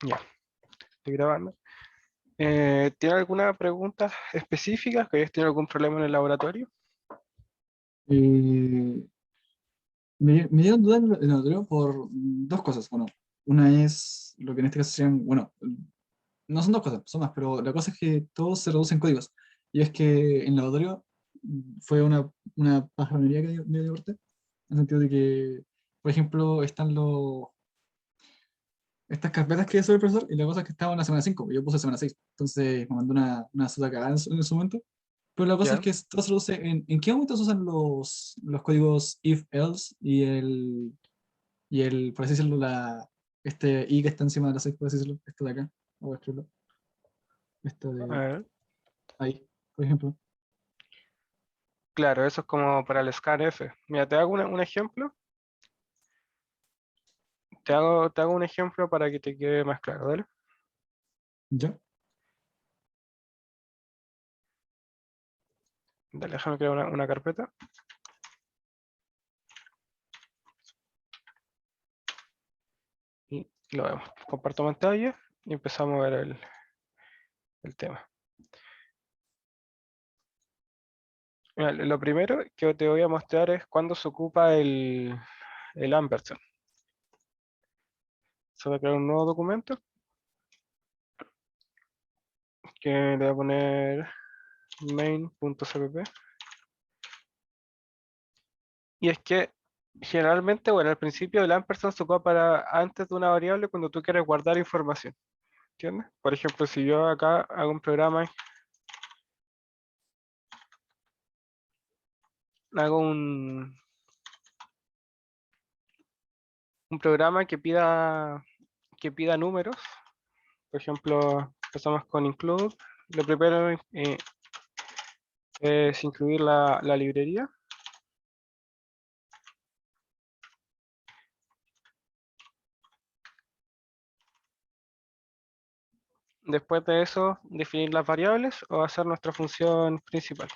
Ya, estoy grabando. ¿Tiene alguna pregunta específica? ¿Que hayas tenido algún problema en el laboratorio? Eh, me dieron dudas en el laboratorio por dos cosas. Bueno, una es lo que en este caso serían, bueno, no son dos cosas, son más, pero la cosa es que todo se reduce en códigos. Y es que en el laboratorio fue una pajarería que me dio parte, en el sentido de que, por ejemplo, están estas carpetas que hizo el profesor y la cosa es que estaba en la semana 5 y yo puse semana 6. Entonces me mandó una sola cagada en su momento. Pero la cosa es Ya. que todo se reduce en qué momento se usan los códigos if, else y el, por así decirlo, este i que está encima de la 6, por así decirlo, esto de acá, voy a escribirlo, esto A de ver. ahí, por ejemplo. Claro, eso es como para el scanf. Mira, te hago un ejemplo. Te hago un ejemplo para que te quede más claro, ¿vale? ¿Ya? Dale, déjame crear una carpeta y lo vemos. Comparto pantalla y empezamos a ver el tema. Mira, lo primero que te voy a mostrar es cuándo se ocupa el ampersand. Se va a crear un nuevo documento que le voy a poner main.cpp. Y es que generalmente, bueno, al principio el ampersand se ocupa para antes de una variable cuando tú quieres guardar información. ¿Entiendes? Por ejemplo, si yo acá hago un programa, hago un programa que pida números. Por ejemplo, empezamos con include. Lo primero es incluir la librería. Después de eso, definir las variables o hacer nuestra función principal.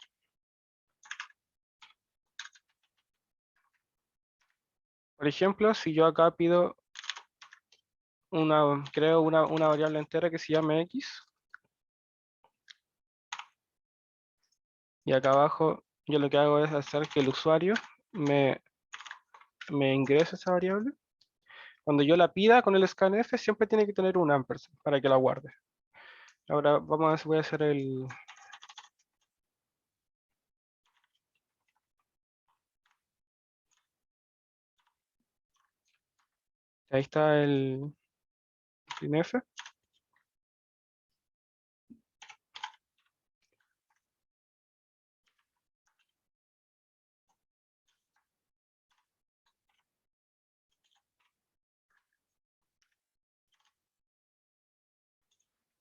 Por ejemplo, si yo acá creo una variable entera que se llama x, y acá abajo yo lo que hago es hacer que el usuario me, me ingrese esa variable. Cuando yo la pida con el scanf, siempre tiene que tener un ampersand para que la guarde. Ahora vamos a ver si voy a hacer ahí está el printf.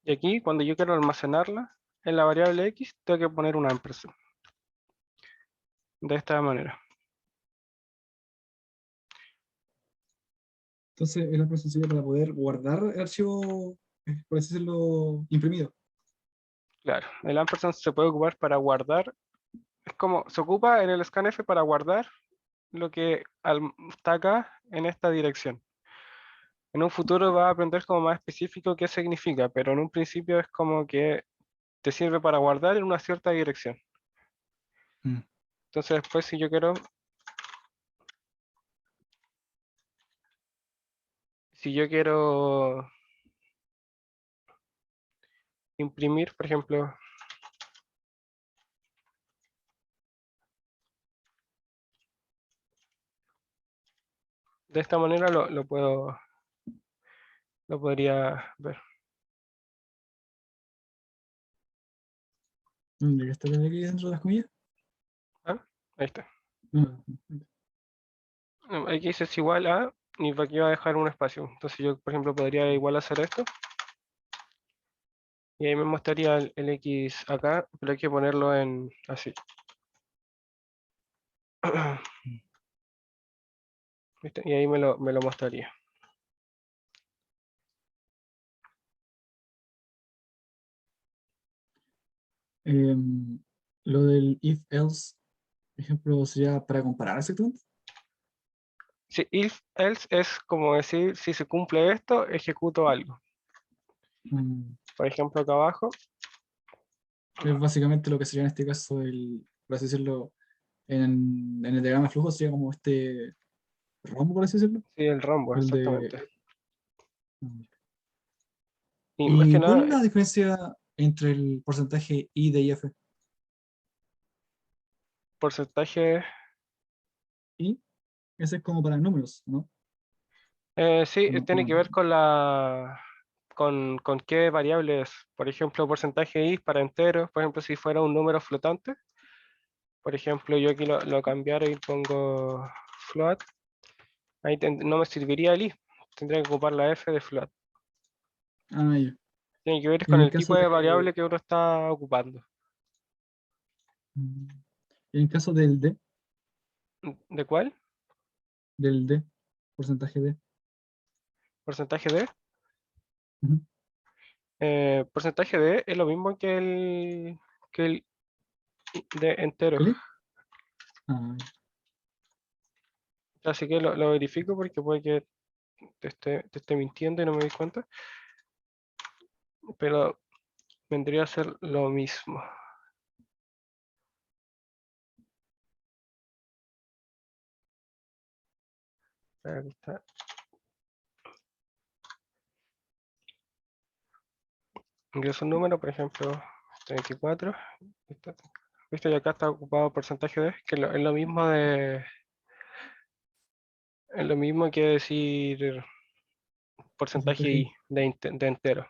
Y aquí, cuando yo quiero almacenarla en la variable x, tengo que poner un ampersand. De esta manera. Entonces es la procedencia para poder guardar el archivo, por así decirlo, imprimido. Claro, el ampersand se puede ocupar para guardar. Es como, se ocupa en el scanf para guardar lo que está acá en esta dirección. En un futuro va a aprender como más específico qué significa, pero en un principio es como que te sirve para guardar en una cierta dirección. Mm. Entonces después si yo quiero imprimir, por ejemplo, de esta manera lo podría ver. ¿Ya que está aquí dentro de las comillas? ¿Ah? Ahí está. No. X es igual a, y aquí va a dejar un espacio. Entonces yo, por ejemplo, podría igual hacer esto, y ahí me mostraría el X acá, pero hay que ponerlo en así. ¿Viste? Y ahí me lo mostraría. Em, lo del if else, por ejemplo, sería para comparar exactamente. Si if else es como decir, si se cumple esto, ejecuto algo. Mm, Por ejemplo, acá abajo, Es básicamente lo que sería en este caso por así decirlo, en el diagrama de flujo sería como este rombo, por así decirlo. sí, el rombo, El de... exactamente. Y más que ¿Y cuál es nada, la diferencia entre el porcentaje I de IF? porcentaje, I, ese es como para números, ¿no? sí, O tiene no. que ver con qué variables. Por ejemplo, porcentaje i para enteros, por ejemplo, si fuera un número flotante, por ejemplo, yo aquí lo cambiara y pongo float, ahí no me serviría el i, tendría que ocupar la f de float. Ah, ya. Tiene que ver Y en con el el caso tipo de de... variable que uno está ocupando. mm, en el caso del D, ¿De cuál? del D, porcentaje D. Porcentaje de. Ujú. Porcentaje de es lo mismo que el de entero. ¿Clic? Ah, ya. Así que lo verifico porque puede que te esté mintiendo y no me di cuenta, pero vendría a ser lo mismo. Aquí está. Ingreso un número, por ejemplo, 34. Listo. ¿Viste? Y acá está ocupado porcentaje de, que es lo mismo que decir porcentaje Porcentaje I. i de entero.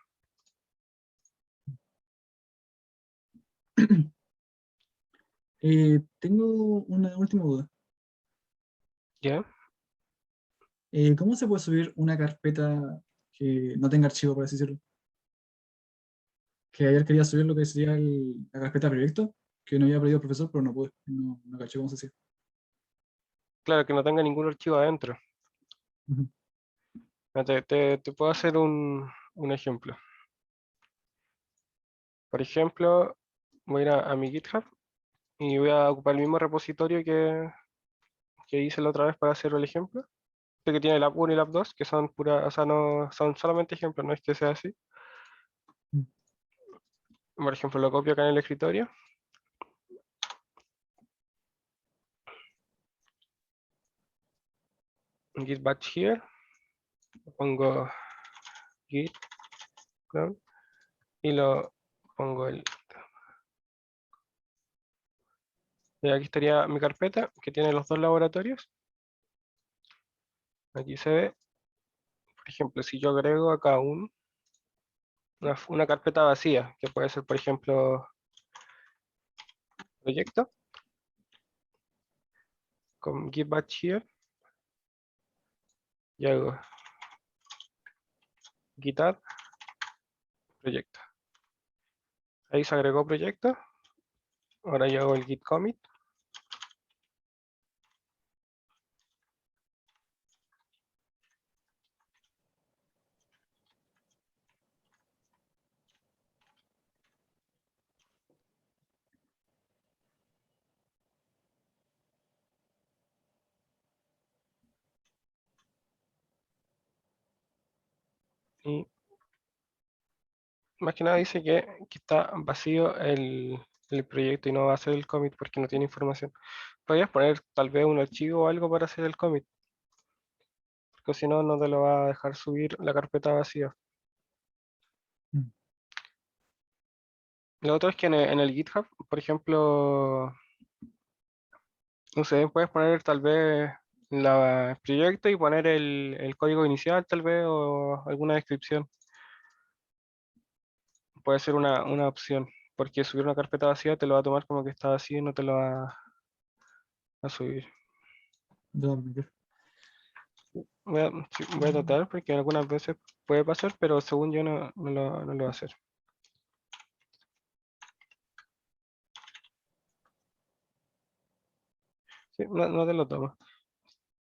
Tengo una última duda. ¿Ya? ¿Cómo se puede subir una carpeta que no tenga archivo, por así decirlo? Que ayer quería subir lo que sería la carpeta proyecto, que no había pedido el profesor, pero no pude. No caché cómo se hacía. Claro, que no tenga ningún archivo adentro. Ujú. Mira, te puedo hacer un ejemplo. Por ejemplo, voy a ir a mi GitHub y voy a ocupar el mismo repositorio que hice la otra vez para hacer el ejemplo. Este que tiene el app 1 y el app 2, que son pura, o sea, no, son solamente ejemplos, no es que sea así. Por ejemplo, lo copio acá en el escritorio. Git batch here. Pongo git clone y lo pongo y aquí estaría mi carpeta que tiene los dos laboratorios. Aquí se ve, por ejemplo, si yo agrego acá una carpeta vacía, que puede ser, por ejemplo, proyecto, con git batch here, y hago git add proyecto. Ahí se agregó proyecto. Ahora yo hago el git commit. Y más que nada dice que está vacío el proyecto y no va a hacer el commit porque no tiene información. Podrías poner tal vez un archivo o algo para hacer el commit, porque si no, no te lo va a dejar subir la carpeta vacía. Mm. Lo otro es que en el GitHub, por ejemplo, no sé, puedes poner tal vez el proyecto y poner el código inicial tal vez o alguna descripción. Puede ser una opción, porque subir una carpeta vacía te lo va a tomar como que está vacío y no te lo va a subir. Ya, Miguel. Sí, voy a tratar porque algunas veces puede pasar, pero según yo no lo va a hacer. Sí, no te lo toma.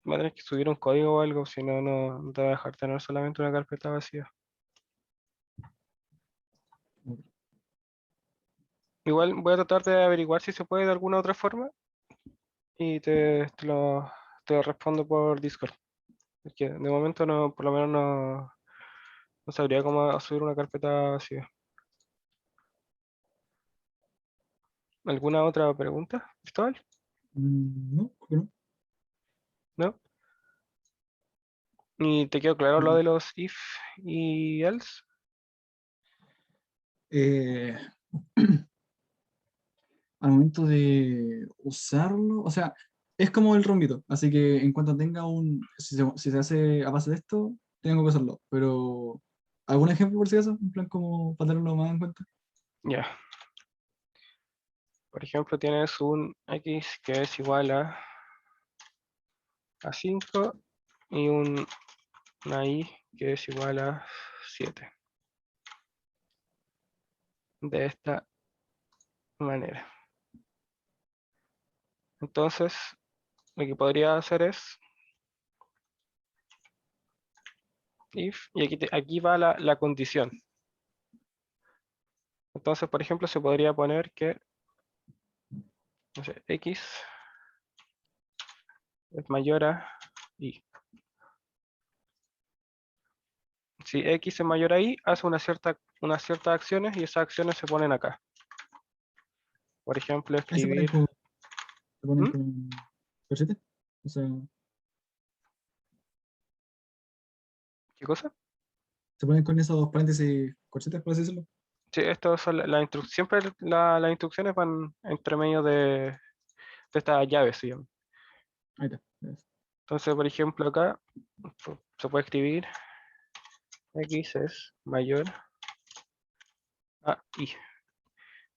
Va a tener que subir un código o algo, si no, no te va a dejar tener solamente una carpeta vacía. Igual voy a tratar de averiguar si se puede de alguna otra forma y te lo respondo por Discord. Porque de momento no, por lo menos No sabría cómo subir una carpeta así. ¿Alguna otra pregunta, Cristóbal? No, creo que no. ¿No? ¿Y te quedó claro lo Mm. de los if y else? Eh, Al momento de usarlo, o sea, es como el rombito, así que en cuanto tenga si se hace a base de esto, tengo que usarlo, pero ¿algún ejemplo por si acaso? En plan como para tenerlo más en cuenta. Ya. Por ejemplo, tienes un x que es igual a 5 y una y que es igual a 7. De esta manera. Entonces, lo que podría hacer es if, y aquí va la condición. Entonces, por ejemplo, se podría poner que, no sé, x es mayor a y. Si x es mayor a y, hace unas ciertas acciones y esas acciones se ponen acá. Por ejemplo, Ahí escribir. se ponen ¿Mm? con corchete, o sea, ¿Qué cosa? se ponen con esos paréntesis corchetes, por así decirlo. Sí, esto son las instrucciones. Siempre las instrucciones van entre medio de estas llaves, se llaman. Ahí está. Ya ves. Entonces, por ejemplo, acá se puede escribir x es mayor a y.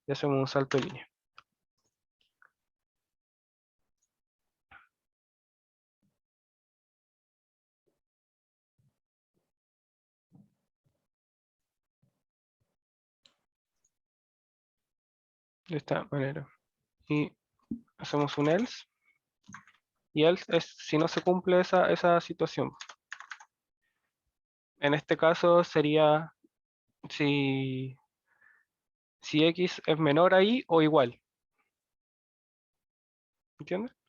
Y hacemos un salto de línea. De esta manera. Y hacemos un else. Y else es si no se cumple esa situación. En este caso sería si, si x es menor a y o igual. ¿Entiendes? Ujú.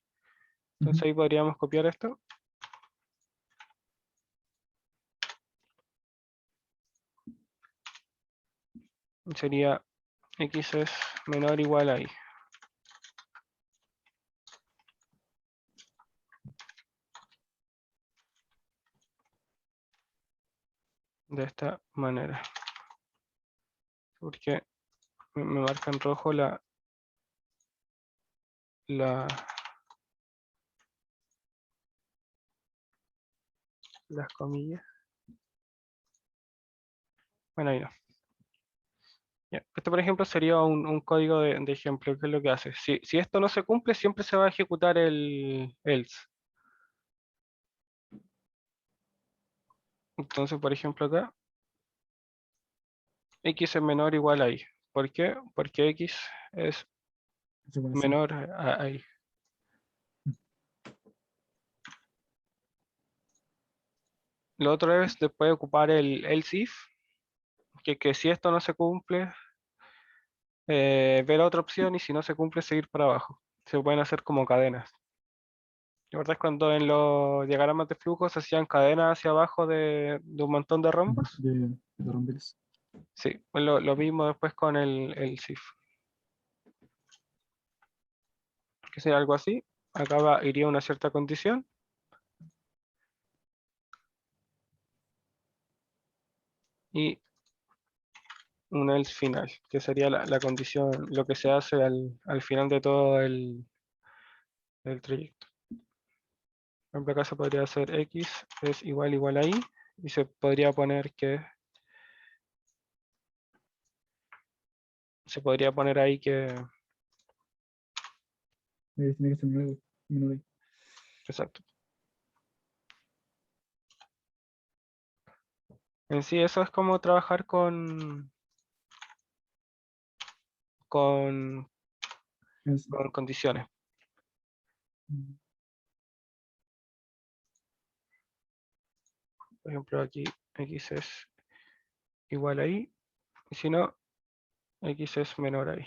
Entonces ahí podríamos copiar esto. Sería x es menor o igual a y. De esta manera. Porque me marca en rojo la, las comillas. Bueno, ahí no. Ya. Este, por ejemplo, sería un código de ejemplo. ¿Qué es lo que hace? Si esto no se cumple, siempre se va a ejecutar el else. Entonces, por ejemplo, acá, x es menor o igual a y. ¿Por qué? Porque x es Se pone así. menor a y. Lo otro es después ocupar el else if, que si esto no se cumple, ver otra opción y si no se cumple, seguir para abajo. Se pueden hacer como cadenas. ¿La verdad es cuando en los diagramas de flujo se hacían cadenas hacia abajo de un montón de Ujú. rombos? De rompeles. Sí, pues lo mismo después con el SIF, que sería algo así. Acá iría una cierta condición y un else final, que sería la condición, lo que se hace al final de todo el trayecto. Por ejemplo, acá se podría hacer x es igual a y, y se podría poner que, se podría poner ahí que, Tiene que ser menor ahí. exacto. En sí eso es como trabajar con, Eso. con condiciones. Mm. Por ejemplo, aquí x es igual a y, y si no, x es menor a y.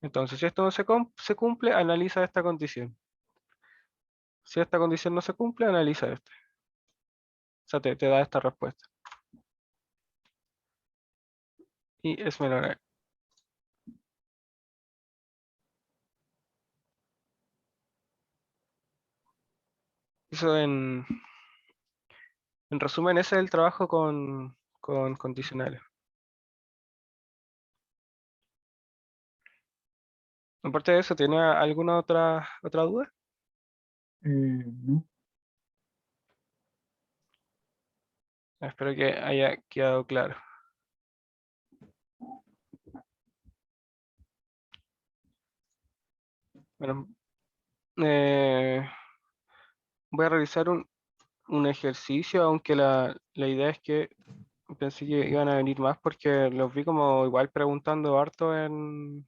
Entonces, si esto no se cumple, analiza esta condición. Si esta condición no se cumple, analiza este. O sea, te da esta respuesta. Y es menor. Eso en resumen, ese es el trabajo con condicionales. Aparte de eso, ¿tiene alguna otra duda? No. Espero que haya quedado claro. Bueno, eh, voy a realizar un ejercicio, aunque la idea es que pensé que iban a venir más porque los vi como igual preguntando harto en,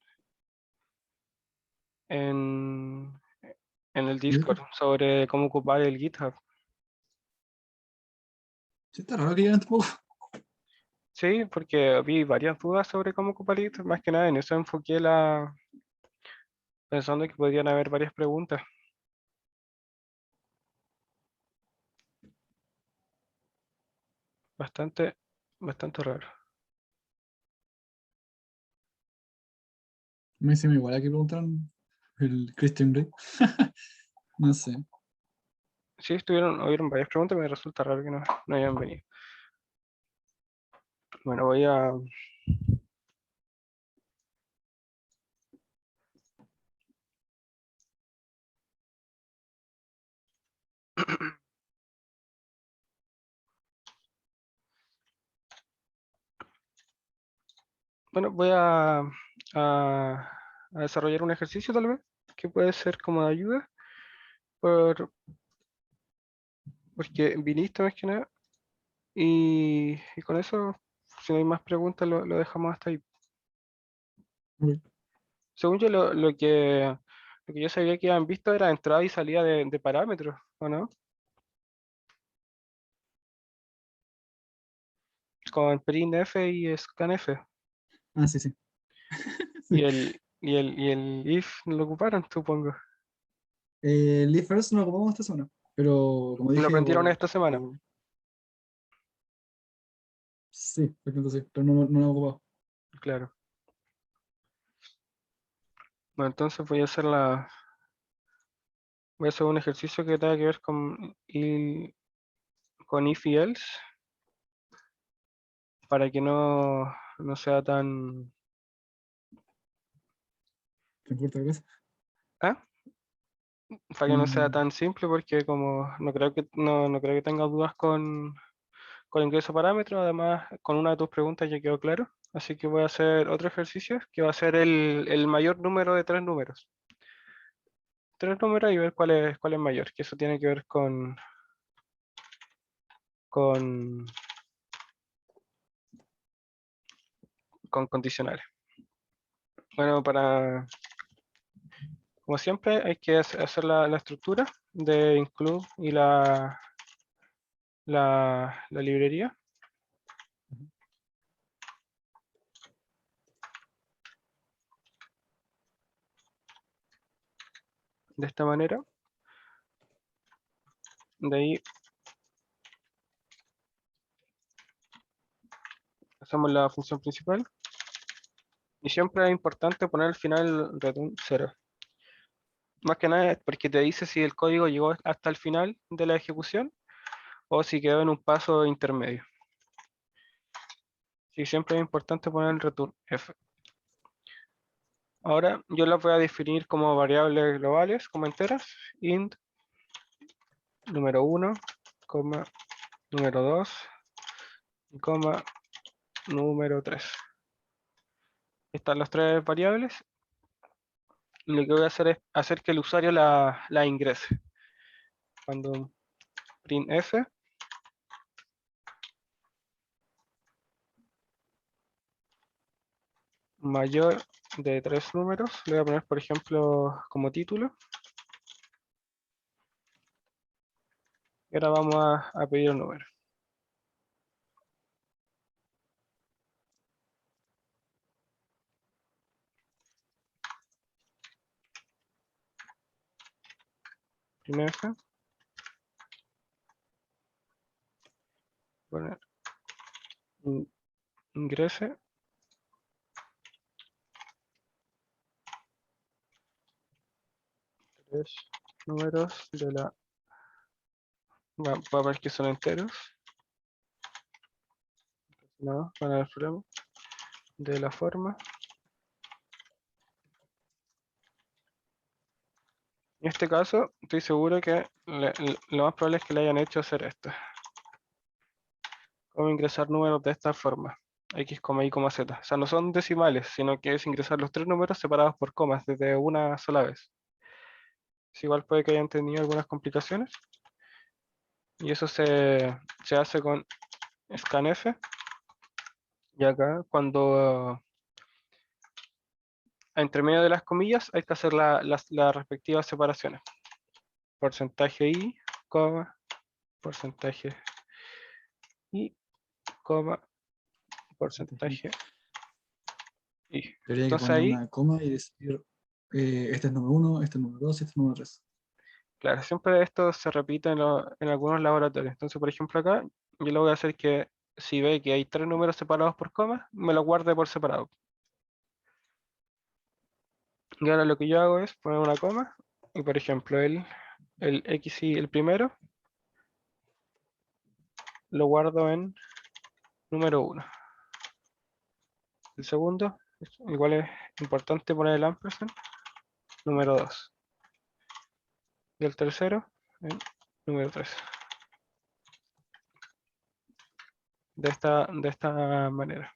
en el ¿Y Discord sobre cómo ocupar el GitHub. sí, está raro que lleguen tampoco. Sí, porque vi varias dudas sobre cómo ocupar el GitHub, más que nada en eso enfoqué pensando que podrían haber varias preguntas. Bastante, bastante raro. Me dicen igual, aquí preguntaron el Christian Grey. No sé. Sí, hubieron varias preguntas, me resulta raro que no hayan venido. Bueno, voy a... Bueno, voy a desarrollar un ejercicio tal vez, que puede ser como de ayuda, por, porque viniste más que nada, y con eso, si no hay más preguntas, lo dejamos hasta ahí. Ok. Según yo, lo que yo sabía que habían visto era entrada y salida de parámetros, ¿o no? Con printf y scanf. Ah, sí, sí. Y Sí. el if lo ocuparon, supongo. Leaf First no lo ocupamos esta semana, pero como Lo dije, aprendieron esta semana, sí, por ejemplo, sí, pero no lo he ocupado. claro. Bueno, entonces voy a hacer un ejercicio que tenga que ver con if y else, para que no sea tan... ¿Te importa la cosa? ¿Ah? Para que no sea Y tan simple, porque como no creo que tenga dudas con ingreso parámetro, además con una de tus preguntas ya quedó claro. Así que voy a hacer otro ejercicio que va a ser el mayor número de tres números. Tres números y ver cuál es mayor, que eso tiene que ver con, con condicionales. Bueno, como siempre, hay que hacer la estructura de include y la librería de esta manera. De ahí hacemos la función principal. Y siempre es importante poner al final return 0. Más que nada es porque te dice si el código llegó hasta el final de la ejecución o si quedó en un paso intermedio. Sí, siempre es importante poner el return F. Ahora yo las voy a definir como variables globales, como enteras, int número 1, número 2, coma, número 3. Están las tres variables y lo que voy a hacer es hacer que el usuario la ingrese. Cuando printf mayor de tres números, le voy a poner por ejemplo como título, y ahora vamos a pedir el número. Printf poner ingrese. Tres números de la... Va a ver que son enteros. No, para el problema. De la forma. En este caso, estoy seguro que lo más probable es que le hayan hecho hacer esto. Cómo ingresar números de esta forma. X, Y, Z. O sea, no son decimales, sino que es ingresar los tres números separados por comas desde una sola vez. Igual puede que hayan tenido algunas complicaciones. Y eso se hace con scanf. Y acá, cuando entre medio de las comillas, hay que hacer las respectivas separaciones. Porcentaje I, coma, porcentaje I, coma, porcentaje I. Debería que Entonces poner ahí, una coma y decir, este es número 1, este es número 2 y este es número 3. claro, siempre esto se repite en algunos laboratorios. Entonces, por ejemplo, acá yo lo voy a hacer que si ve que hay tres números separados por comas, me lo guarde por separado. Y ahora lo que yo hago es poner una coma y, por ejemplo, el X y el primero lo guardo en número 1. El segundo, igual es importante poner el ampersand, número 2. Y el tercero en número 3. De esta manera.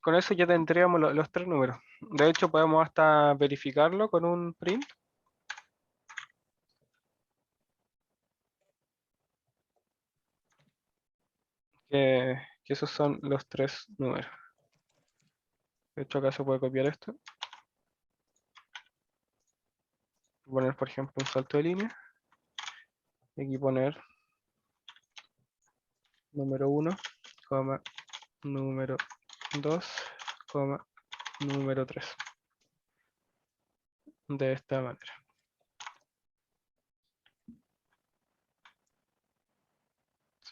Con eso ya tendríamos los tres números. De hecho, podemos hasta verificarlo con un print. Que esos son los tres números. De hecho, acá se puede copiar esto. Poner, por ejemplo, un salto de línea. Y aquí poner número 1, número 2, número 3. De esta manera.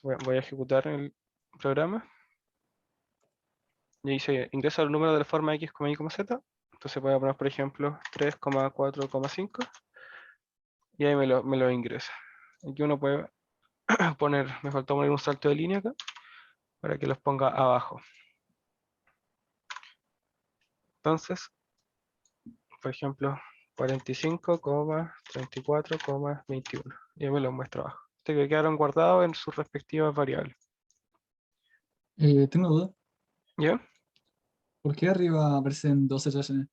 Voy a ejecutar el programa. Y dice, ingresa el número de la forma X, Y, Z. Entonces voy a poner, por ejemplo, 3,4,5. Y ahí me lo ingresa. Aquí uno puede poner, me faltó poner un salto de línea acá, para que los ponga abajo. Entonces, por ejemplo, 45,34,21. Y me lo muestro abajo. Que quedaron guardados en sus respectivas variables. Tengo duda, ¿Ya? ¿por qué arriba aparecen 12 tracks en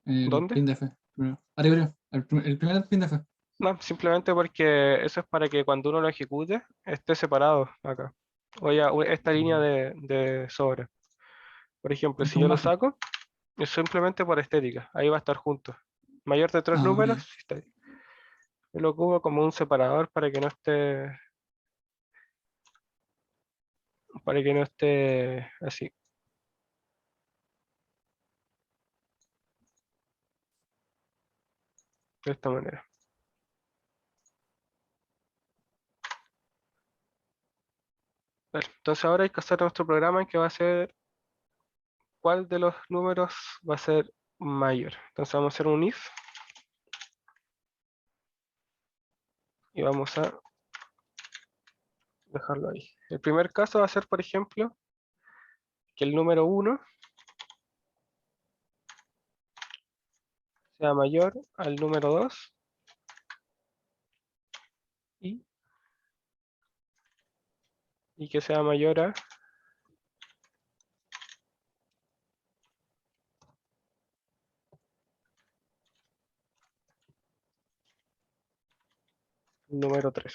el ¿Dónde? printf? Primero. Arriba, el primer printf. No, simplemente porque eso es para que cuando uno lo ejecute esté separado acá. O ya esta línea de sobre. Por ejemplo, Es si como yo lo imagen. saco, es simplemente por estética. Ahí va a estar junto. Mayor de tres Ah, ok. números, sí está ahí. Yo lo ocupo como un separador para que no esté así, de esta manera. Vale, entonces ahora hay que hacer nuestro programa que va a ser cuál de los números va a ser mayor. Entonces vamos a hacer un if y vamos a dejarlo ahí. El primer caso va a ser, por ejemplo, que el número 1 sea mayor al número 2 y, y que sea mayor a número 3.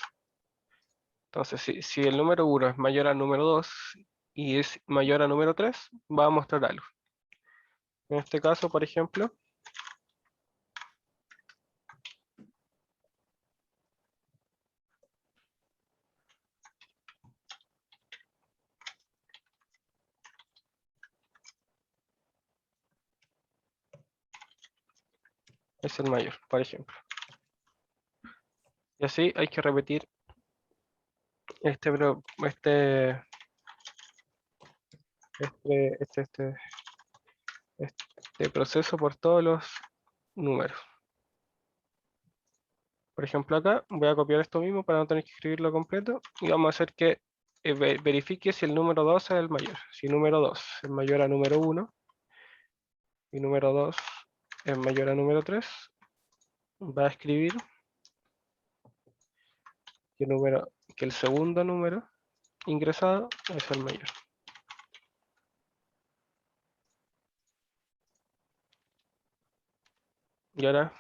Entonces, si el número 1 es mayor al número 2 y es mayor al número 3, va a mostrar algo. En este caso, por ejemplo, es el mayor, por ejemplo. Y así hay que repetir este, este, este, este, este proceso por todos los números. Por ejemplo, acá voy a copiar esto mismo para no tener que escribirlo completo y vamos a hacer que verifique si el número 2 es el mayor. Si número 2 es mayor a número 1 y número 2 es mayor a número 3, va a escribir que, que el segundo número ingresado es el mayor. Y ahora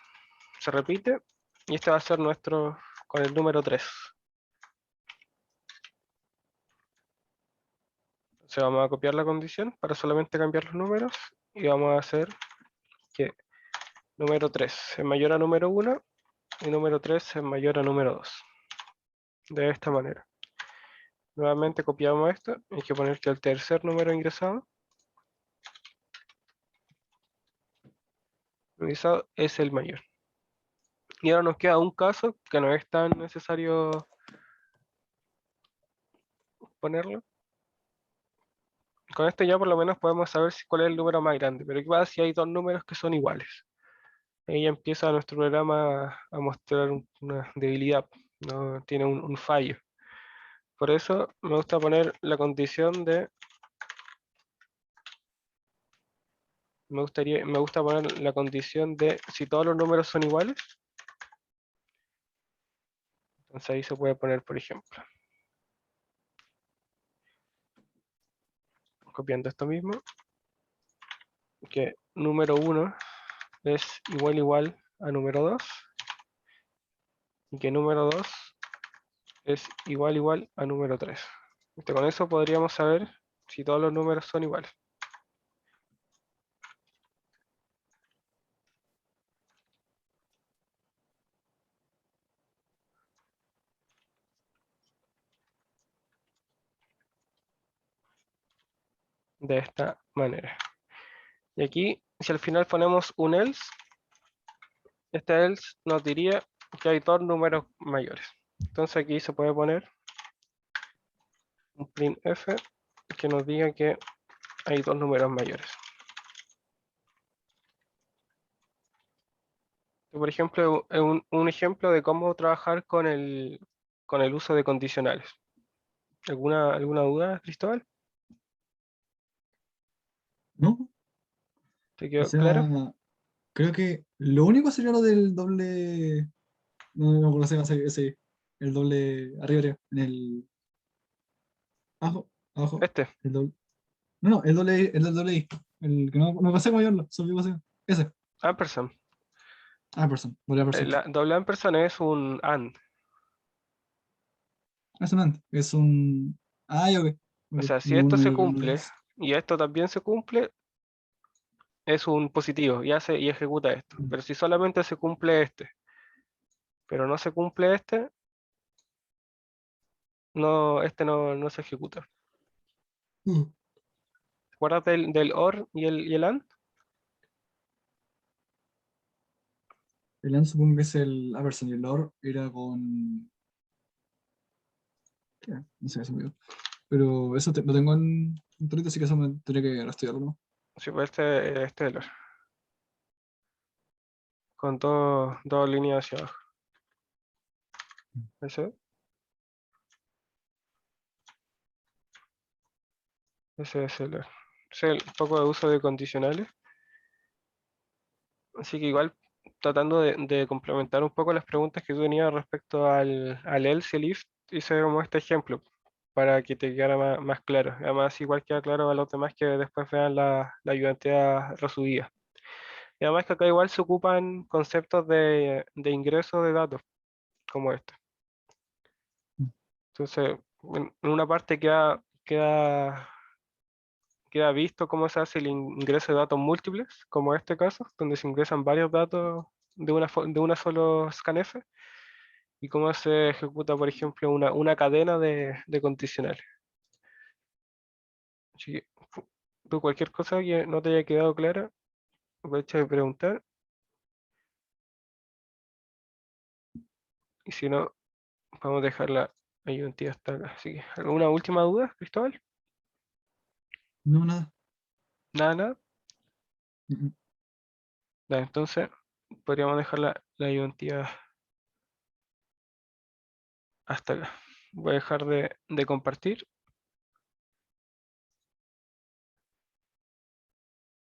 se repite y este va a ser nuestro con el número 3. Entonces vamos a copiar la condición para solamente cambiar los números y vamos a hacer que número 3 es mayor a número 1 y número 3 es mayor a número 2. De esta manera. Nuevamente copiamos esto, hay que poner que el tercer número ingresado es el mayor. Y ahora nos queda un caso que no es tan necesario ponerlo. Con esto ya por lo menos podemos saber cuál es el número más grande, pero ¿qué pasa si hay dos números que son iguales? Ahí ya empieza nuestro programa a mostrar una debilidad, no tiene un fallo. Por eso me gusta poner la condición de, me gusta poner la condición de si todos los números son iguales. Entonces ahí se puede poner, por ejemplo, copiando esto mismo, que número 1 es igual a número 2 y que número 2 es igual a número 3. Con eso podríamos saber si todos los números son iguales. De esta manera. Y aquí, si al final ponemos un else, este else nos diría que hay dos números mayores. Entonces aquí se puede poner un printf que nos diga que hay dos números mayores. Por ejemplo, un ejemplo de cómo trabajar con el uso de condicionales. ¿Alguna duda, Cristóbal? ¿No? ¿Te O quedó claro? sea, creo que lo único sería lo del doble. No, no, no sé, ese, el doble arriba, en el abajo, abajo, Este, el doble. No, no, el del doble I. El que no pasé con llamarlo, se olvidó pasar. Ese. ampersand. Person, doble person. La doble ampersand es un AND. Es un ant, es un. Ah, ya, ok. O Ok, sea, si lo esto uno y se lo cumple dos. y esto también se cumple, es un positivo y hace y ejecuta esto. Pero si solamente se cumple este, pero no se cumple este, no, este no se ejecuta. Mm. ¿Te acuerdas del OR y el AND? El ant supongo que es el person y el or era con. ¿Qué? No sé, se me olvidó. Pero eso lo tengo en Torito, así que eso me tendría que estudiarlo, ¿no? Sí, pues este es el OR, con dos líneas hacia abajo. Ese, ese es el OR. Ese es el poco de uso de condicionales. Así que igual tratando de complementar un poco las preguntas que tú tenías respecto al else y el if, hice como este ejemplo para que te quedara más claro. Además, igual queda claro a los demás que después vean la ayudantía resumida. Y además que acá igual se ocupan conceptos de ingreso de datos como este. Mm. Entonces, en una parte queda visto cómo se hace el ingreso de datos múltiples, como este caso, donde se ingresan varios datos de una solo scanf, y cómo se ejecuta, por ejemplo, una cadena de condicionales. Así que, tú cualquier cosa que no te haya quedado clara, aprovecha de preguntar. y si no, vamos a dejar la ayuntía hasta acá. Así que, ¿alguna última duda, Cristóbal? No, nada. Nada, nada. Mm, mm. Ya, entonces, podríamos dejar la ayuntía hasta acá. Voy a dejar de compartir